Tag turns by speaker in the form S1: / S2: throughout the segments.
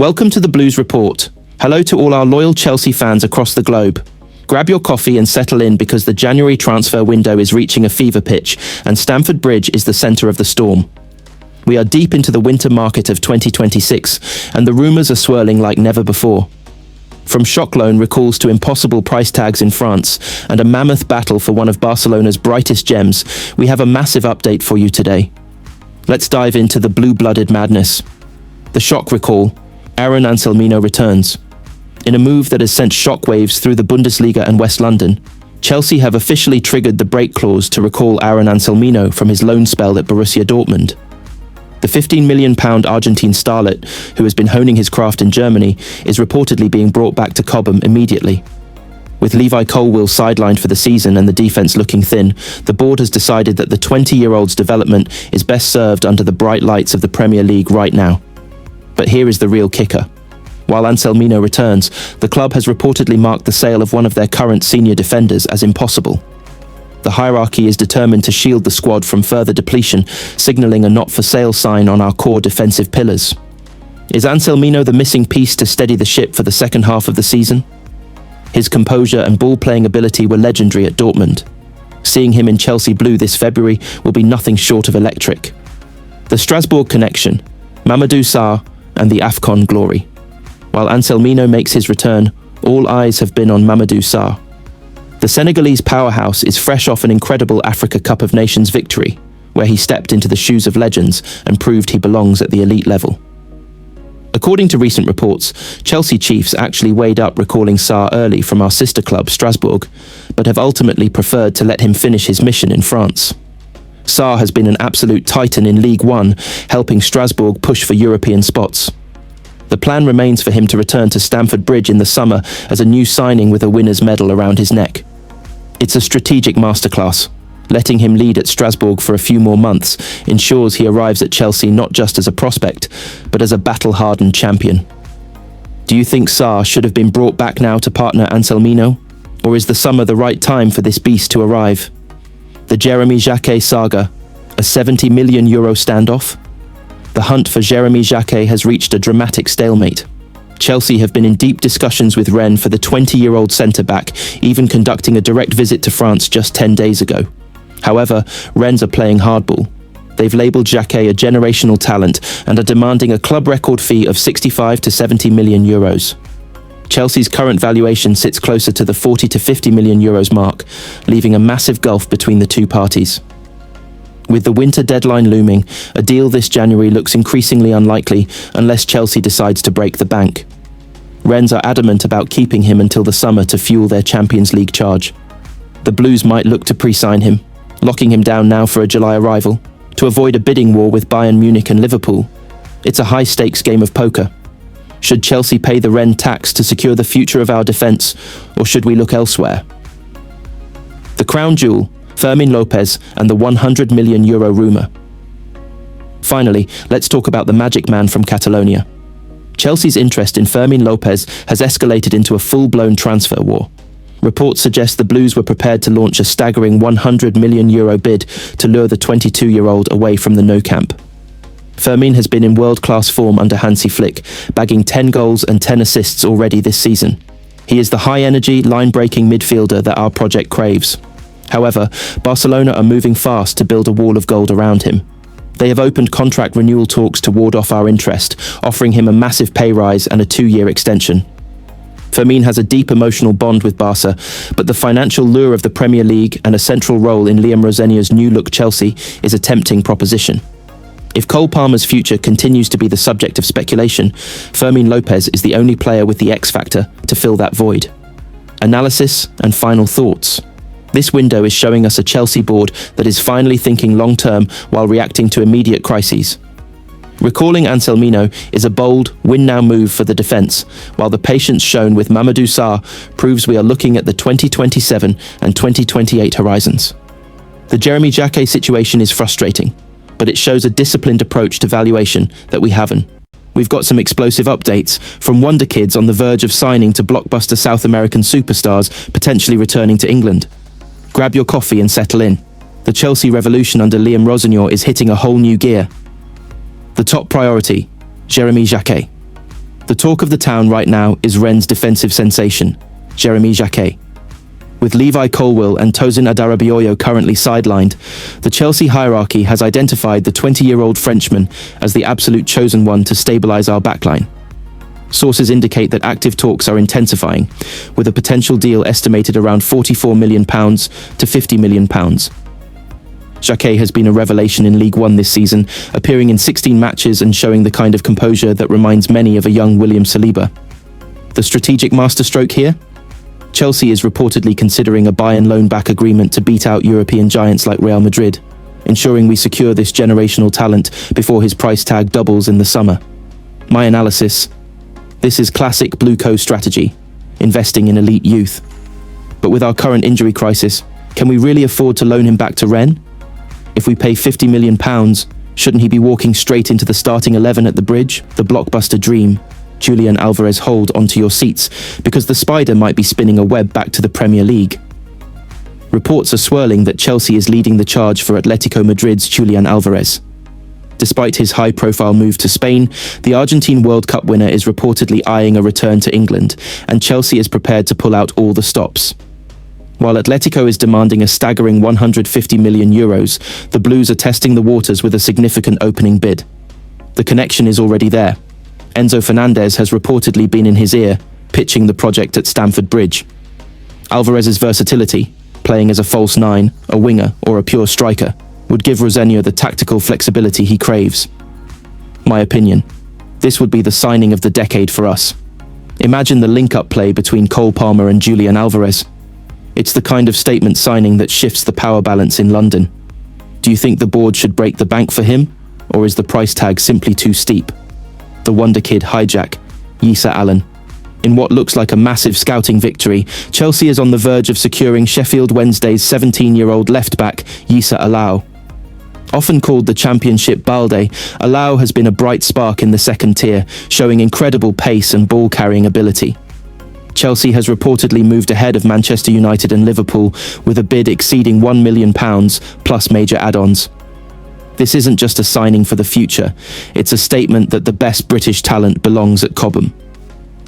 S1: Welcome to the Blues Report. Hello to all our loyal Chelsea fans across the globe. Grab your coffee and settle in because the January transfer window is reaching a fever pitch and Stamford Bridge is the centre of the storm. We are deep into the winter market of 2026 and the rumours are swirling like never before. From shock loan recalls to impossible price tags in France and a mammoth battle for one of Barcelona's brightest gems, we have a massive update for you today. Let's dive into the blue-blooded madness. The shock recall. Aaron Anselmino returns. In a move that has sent shockwaves through the Bundesliga and West London, Chelsea have officially triggered the break clause to recall Aaron Anselmino from his loan spell at Borussia Dortmund. The £15 million Argentine starlet, who has been honing his craft in Germany, is reportedly being brought back to Cobham immediately. With Levi Colwill sidelined for the season and the defence looking thin, the board has decided that the 20-year-old's development is best served under the bright lights of the Premier League right now. But here is the real kicker. While Anselmino returns, the club has reportedly marked the sale of one of their current senior defenders as impossible. The hierarchy is determined to shield the squad from further depletion, signalling a not-for-sale sign on our core defensive pillars. Is Anselmino the missing piece to steady the ship for the second half of the season? His composure and ball-playing ability were legendary at Dortmund. Seeing him in Chelsea blue this February will be nothing short of electric. The Strasbourg connection, Mamadou Sarr, and the AFCON glory. While Anselmino makes his return, all eyes have been on Mamadou Sarr. The Senegalese powerhouse is fresh off an incredible Africa Cup of Nations victory, where he stepped into the shoes of legends and proved he belongs at the elite level. According to recent reports, Chelsea Chiefs actually weighed up recalling Sarr early from our sister club Strasbourg, but have ultimately preferred to let him finish his mission in France. Sarr has been an absolute titan in League One, helping Strasbourg push for European spots. The plan remains for him to return to Stamford Bridge in the summer as a new signing with a winner's medal around his neck. It's a strategic masterclass. Letting him lead at Strasbourg for a few more months ensures he arrives at Chelsea not just as a prospect, but as a battle-hardened champion. Do you think Sarr should have been brought back now to partner Anselmino? Or is the summer the right time for this beast to arrive? The Jeremy Jacquet saga, a €70 million standoff? The hunt for Jeremy Jacquet has reached a dramatic stalemate. Chelsea have been in deep discussions with Rennes for the 20-year-old centre-back, even conducting a direct visit to France just 10 days ago. However, Rennes are playing hardball. They've labelled Jacquet a generational talent and are demanding a club record fee of 65 to 70 million euros. Chelsea's current valuation sits closer to the 40 to 50 million euros mark, leaving a massive gulf between the two parties. With the winter deadline looming, a deal this January looks increasingly unlikely unless Chelsea decides to break the bank. Rennes are adamant about keeping him until the summer to fuel their Champions League charge. The Blues might look to pre-sign him, locking him down now for a July arrival, to avoid a bidding war with Bayern Munich and Liverpool. It's a high-stakes game of poker. Should Chelsea pay the Rennes tax to secure the future of our defence, or should we look elsewhere? The crown jewel, Fermin Lopez, and the €100 million rumour. Finally, let's talk about the magic man from Catalonia. Chelsea's interest in Fermin Lopez has escalated into a full-blown transfer war. Reports suggest the Blues were prepared to launch a staggering €100 million bid to lure the 22-year-old away from the Nou Camp. Fermín has been in world-class form under Hansi Flick, bagging 10 goals and 10 assists already this season. He is the high-energy, line-breaking midfielder that our project craves. However, Barcelona are moving fast to build a wall of gold around him. They have opened contract renewal talks to ward off our interest, offering him a massive pay rise and a 2-year extension. Fermín has a deep emotional bond with Barca, but the financial lure of the Premier League and a central role in Liam Rosenior's new-look Chelsea is a tempting proposition. If Cole Palmer's future continues to be the subject of speculation, Fermin Lopez is the only player with the X factor to fill that void. Analysis and final thoughts. This window is showing us a Chelsea board that is finally thinking long-term while reacting to immediate crises. Recalling Anselmino is a bold, win-now move for the defence, while the patience shown with Mamadou Sarr proves we are looking at the 2027 and 2028 horizons. The Jeremy Jacquet situation is frustrating, but it shows a disciplined approach to valuation that we haven't. We've got some explosive updates, from Wonderkids on the verge of signing to blockbuster South American superstars potentially returning to England. Grab your coffee and settle in. The Chelsea revolution under Liam Rosenior is hitting a whole new gear. The top priority, Jeremy Jacquet. The talk of the town right now is Rennes' defensive sensation, Jeremy Jacquet. With Levi Colwill and Tosin Adarabioyo currently sidelined, the Chelsea hierarchy has identified the 20-year-old Frenchman as the absolute chosen one to stabilise our backline. Sources indicate that active talks are intensifying, with a potential deal estimated around £44 million to £50 million. Jacquet has been a revelation in League One this season, appearing in 16 matches and showing the kind of composure that reminds many of a young William Saliba. The strategic masterstroke here? Chelsea is reportedly considering a buy and loan back agreement to beat out European giants like Real Madrid, ensuring we secure this generational talent before his price tag doubles in the summer. My analysis: this is classic Blue Co strategy, investing in elite youth. But with our current injury crisis, can we really afford to loan him back to Rennes? If we pay £50 million, shouldn't he be walking straight into the starting 11 at the Bridge? The blockbuster dream. Julian Alvarez, hold onto your seats, because the spider might be spinning a web back to the Premier League. Reports are swirling that Chelsea is leading the charge for Atletico Madrid's Julian Alvarez. Despite his high-profile move to Spain, the Argentine World Cup winner is reportedly eyeing a return to England, and Chelsea is prepared to pull out all the stops. While Atletico is demanding a staggering €150 million, the Blues are testing the waters with a significant opening bid. The connection is already there. Enzo Fernandez has reportedly been in his ear, pitching the project at Stamford Bridge. Alvarez's versatility, playing as a false nine, a winger, or a pure striker, would give Rosenio the tactical flexibility he craves. My opinion: this would be the signing of the decade for us. Imagine the link-up play between Cole Palmer and Julian Alvarez. It's the kind of statement signing that shifts the power balance in London. Do you think the board should break the bank for him, or is the price tag simply too steep? The Wonderkid hijack, Yisa Allen. In what looks like a massive scouting victory, Chelsea is on the verge of securing Sheffield Wednesday's 17-year-old left-back, Yisa Alao. Often called the Championship Balde, Alao has been a bright spark in the second tier, showing incredible pace and ball-carrying ability. Chelsea has reportedly moved ahead of Manchester United and Liverpool, with a bid exceeding £1 million plus major add-ons. This isn't just a signing for the future, it's a statement that the best British talent belongs at Cobham.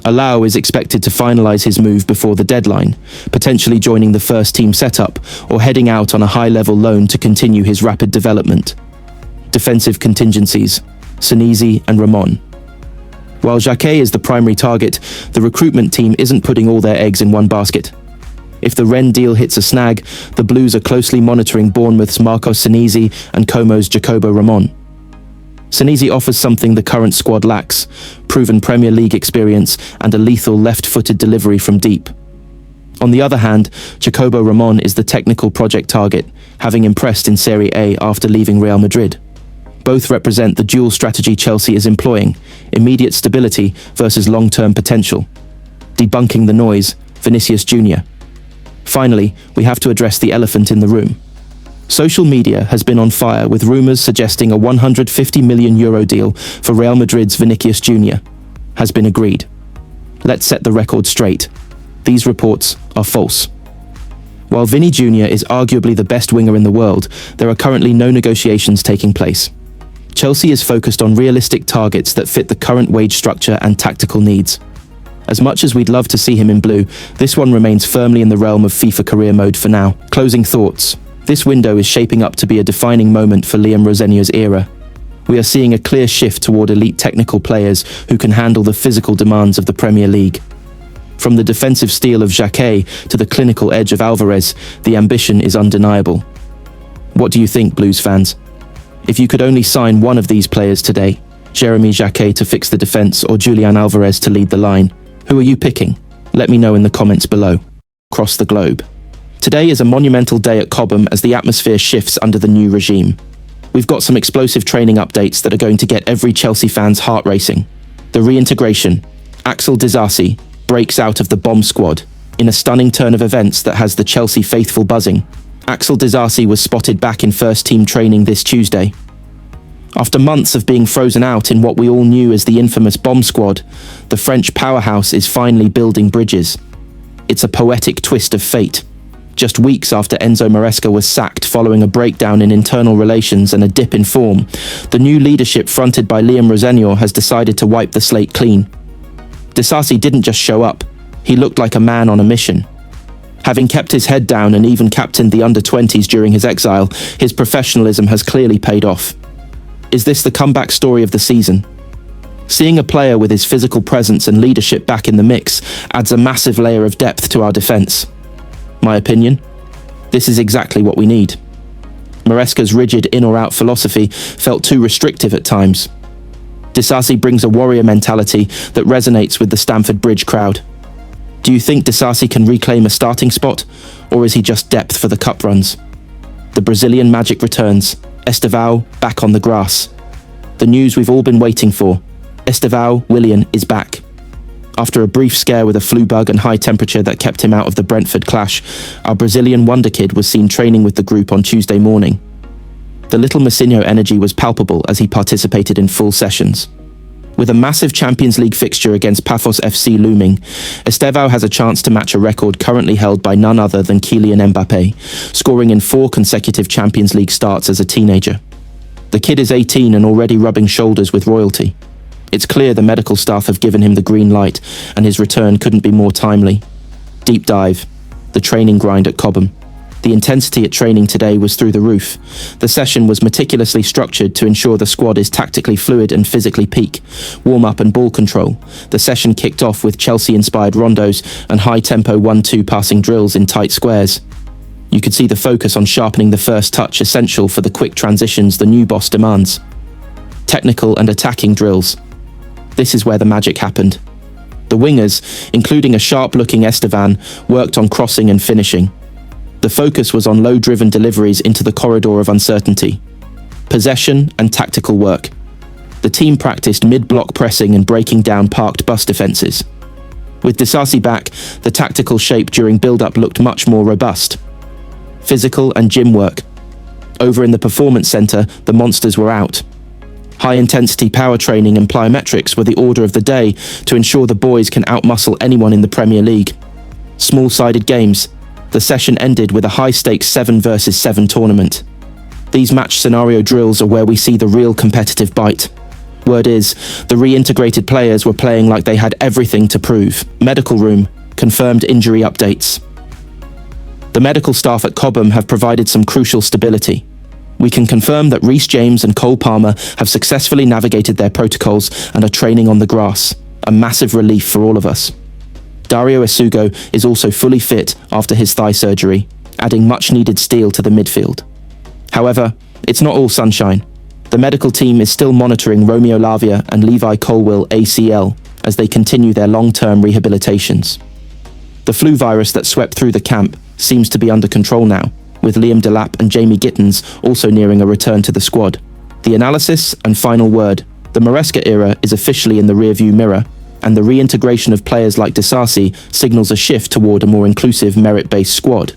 S1: Alao is expected to finalise his move before the deadline, potentially joining the first-team setup or heading out on a high-level loan to continue his rapid development. Defensive contingencies: Senesi and Ramon. While Jacquet is the primary target, the recruitment team isn't putting all their eggs in one basket. If the Rennes deal hits a snag, the Blues are closely monitoring Bournemouth's Marcos Senesi and Como's Jacobo Ramon. Senesi offers something the current squad lacks: proven Premier League experience and a lethal left-footed delivery from deep. On the other hand, Jacobo Ramon is the technical project target, having impressed in Serie A after leaving Real Madrid. Both represent the dual strategy Chelsea is employing: immediate stability versus long-term potential. Debunking the noise, Vinicius Jr. Finally, we have to address the elephant in the room. Social media has been on fire with rumours suggesting a €150 million deal for Real Madrid's Vinicius Jr. has been agreed. Let's set the record straight. These reports are false. While Vinny Jr. is arguably the best winger in the world, there are currently no negotiations taking place. Chelsea is focused on realistic targets that fit the current wage structure and tactical needs. As much as we'd love to see him in blue, this one remains firmly in the realm of FIFA career mode for now. Closing thoughts. This window is shaping up to be a defining moment for Liam Rosenio's era. We are seeing a clear shift toward elite technical players who can handle the physical demands of the Premier League. From the defensive steel of Jacquet to the clinical edge of Alvarez, the ambition is undeniable. What do you think, Blues fans? If you could only sign one of these players today, Jeremy Jacquet to fix the defense or Julian Alvarez to lead the line, who are you picking? Let me know in the comments below. Across the globe. Today is a monumental day at Cobham as the atmosphere shifts under the new regime. We've got some explosive training updates that are going to get every Chelsea fan's heart racing. The reintegration. Axel Disasi breaks out of the bomb squad in a stunning turn of events that has the Chelsea faithful buzzing. Axel Disasi was spotted back in first-team training this Tuesday. After months of being frozen out in what we all knew as the infamous bomb squad, the French powerhouse is finally building bridges. It's a poetic twist of fate. Just weeks after Enzo Maresca was sacked following a breakdown in internal relations and a dip in form, the new leadership fronted by Liam Rosenio has decided to wipe the slate clean. Disasi didn't just show up, he looked like a man on a mission. Having kept his head down and even captained the under-20s during his exile, his professionalism has clearly paid off. Is this the comeback story of the season? Seeing a player with his physical presence and leadership back in the mix adds a massive layer of depth to our defence. My opinion? This is exactly what we need. Maresca's rigid in-or-out philosophy felt too restrictive at times. Disasi brings a warrior mentality that resonates with the Stamford Bridge crowd. Do you think Disasi can reclaim a starting spot, or is he just depth for the cup runs? The Brazilian magic returns, Estevao back on the grass. The news we've all been waiting for. Estevao Willian is back. After a brief scare with a flu bug and high temperature that kept him out of the Brentford clash, our Brazilian Wonderkid was seen training with the group on Tuesday morning. The little Messinho energy was palpable as he participated in full sessions. With a massive Champions League fixture against Paphos FC looming, Estevao has a chance to match a record currently held by none other than Kylian Mbappé, scoring in 4 consecutive Champions League starts as a teenager. The kid is 18 and already rubbing shoulders with royalty. It's clear the medical staff have given him the green light, and his return couldn't be more timely. Deep dive. The training grind at Cobham. The intensity at training today was through the roof. The session was meticulously structured to ensure the squad is tactically fluid and physically peak. Warm-up and ball control. The session kicked off with Chelsea-inspired rondos and high-tempo 1-2 passing drills in tight squares. You could see the focus on sharpening the first touch essential for the quick transitions the new boss demands. Technical and attacking drills. This is where the magic happened. The wingers, including a sharp-looking Estevan, worked on crossing and finishing. The focus was on low-driven deliveries into the corridor of uncertainty. Possession and tactical work. The team practiced mid-block pressing and breaking down parked bus defences. With Disasi back, the tactical shape during build-up looked much more robust. Physical and gym work. Over in the performance centre, the monsters were out. High-intensity power training and plyometrics were the order of the day to ensure the boys can outmuscle anyone in the Premier League. Small-sided games. The session ended with a high-stakes 7 versus 7 tournament. These match scenario drills are where we see the real competitive bite. Word is, the reintegrated players were playing like they had everything to prove. Medical room, confirmed injury updates. The medical staff at Cobham have provided some crucial stability. We can confirm that Reece James and Cole Palmer have successfully navigated their protocols and are training on the grass, a massive relief for all of us. Dario Esugo is also fully fit after his thigh surgery, adding much-needed steel to the midfield. However, it's not all sunshine. The medical team is still monitoring Romeo Lavia and Levi Colwill ACL as they continue their long-term rehabilitations. The flu virus that swept through the camp seems to be under control now, with Liam Delap and Jamie Gittens also nearing a return to the squad. The analysis and final word. The Maresca era is officially in the rearview mirror, and the reintegration of players like Disasi signals a shift toward a more inclusive merit-based squad.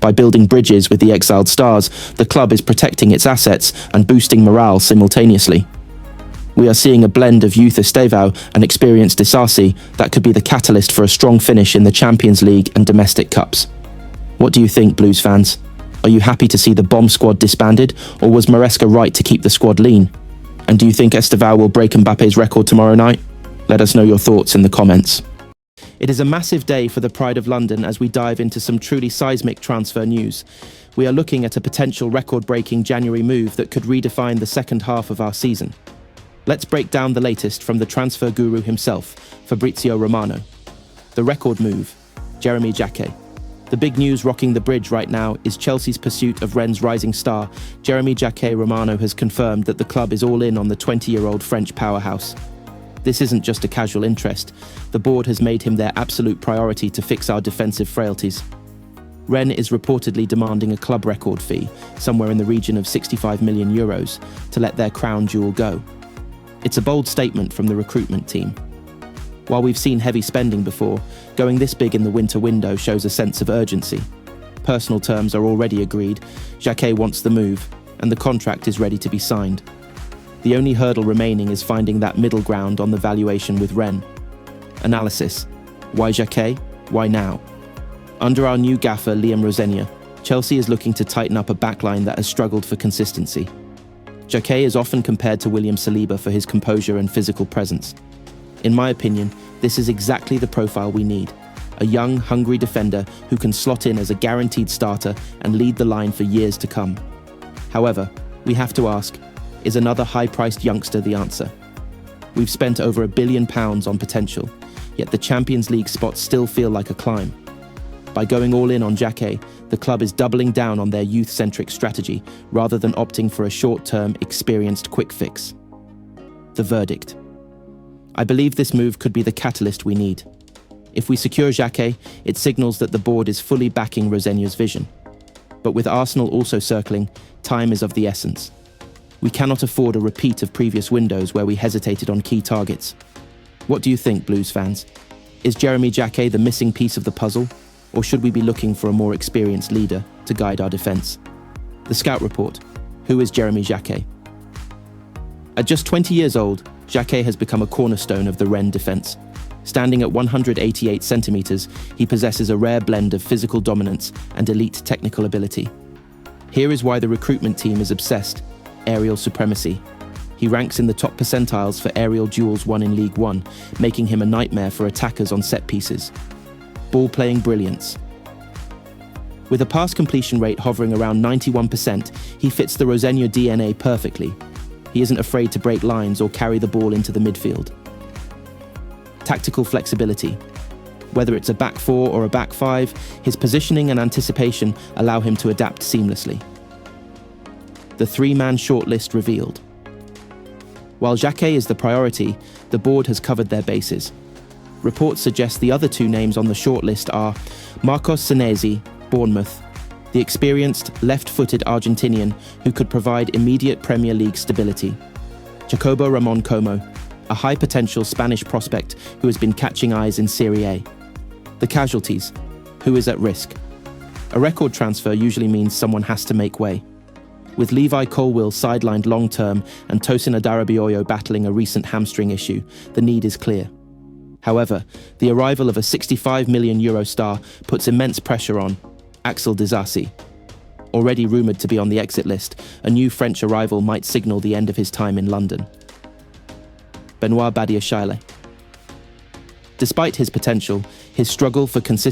S1: By building bridges with the exiled stars, the club is protecting its assets and boosting morale simultaneously. We are seeing a blend of youth Estevao and experienced Disasi that could be the catalyst for a strong finish in the Champions League and domestic cups. What do you think, Blues fans? Are you happy to see the bomb squad disbanded, or was Maresca right to keep the squad lean? And do you think Estevao will break Mbappe's record tomorrow night? Let us know your thoughts in the comments. It is a massive day for the Pride of London as we dive into some truly seismic transfer news. We are looking at a potential record-breaking January move that could redefine the second half of our season. Let's break down the latest from the transfer guru himself, Fabrizio Romano. The record move, Jeremy Jacquet. The big news rocking the bridge right now is Chelsea's pursuit of Rennes' rising star. Jeremy Jacquet Romano has confirmed that the club is all in on the 20-year-old French powerhouse. This isn't just a casual interest. The board has made him their absolute priority to fix our defensive frailties. Rennes is reportedly demanding a club record fee, somewhere in the region of 65 million euros, to let their crown jewel go. It's a bold statement from the recruitment team. While we've seen heavy spending before, going this big in the winter window shows a sense of urgency. Personal terms are already agreed, Jacquet wants the move, and the contract is ready to be signed. The only hurdle remaining is finding that middle ground on the valuation with Rennes. Analysis. Why Jacquet? Why now? Under our new gaffer, Liam Rosenia, Chelsea is looking to tighten up a backline that has struggled for consistency. Jacquet is often compared to William Saliba for his composure and physical presence. In my opinion, This is exactly the profile we need. A young, hungry defender who can slot in as a guaranteed starter and lead the line for years to come. However, we have to ask, is another high-priced youngster the answer? We've spent over £1 billion on potential, yet the Champions League spots still feel like a climb. By going all in on Jacquet, the club is doubling down on their youth-centric strategy rather than opting for a short-term, experienced quick fix. The verdict. I believe this move could be the catalyst we need. If we secure Jacquet, it signals that the board is fully backing Rosenio's vision. But with Arsenal also circling, time is of the essence. We cannot afford a repeat of previous windows where we hesitated on key targets. What do you think, Blues fans? Is Jeremy Jacquet the missing piece of the puzzle? Or should we be looking for a more experienced leader to guide our defence? The Scout Report. Who is Jeremy Jacquet? At just 20 years old, Jacquet has become a cornerstone of the Rennes defence. Standing at 188 centimetres, he possesses a rare blend of physical dominance and elite technical ability. Here is why the recruitment team is obsessed: aerial supremacy. He ranks in the top percentiles for aerial duels won in League One, making him a nightmare for attackers on set pieces. Ball-playing brilliance. With a pass completion rate hovering around 91%, he fits the Rosenio DNA perfectly. He isn't afraid to break lines or carry the ball into the midfield. Tactical flexibility. Whether it's a back four or a back five, his positioning and anticipation allow him to adapt seamlessly. The three-man shortlist revealed. While Jacquet is the priority, the board has covered their bases. Reports suggest the other two names on the shortlist are Marcos Senesi, Bournemouth, the experienced, left-footed Argentinian who could provide immediate Premier League stability; Jacobo Ramon Como, a high-potential Spanish prospect who has been catching eyes in Serie A. The casualties, who is at risk. A record transfer usually means someone has to make way. With Levi Colwill sidelined long-term and Tosin Adarabioyo battling a recent hamstring issue, the need is clear. However, the arrival of a €65 million star puts immense pressure on Axel Disasi. Already rumoured to be on the exit list, a new French arrival might signal the end of his time in London. Benoit Badiashile. Despite his potential, his struggle for consistency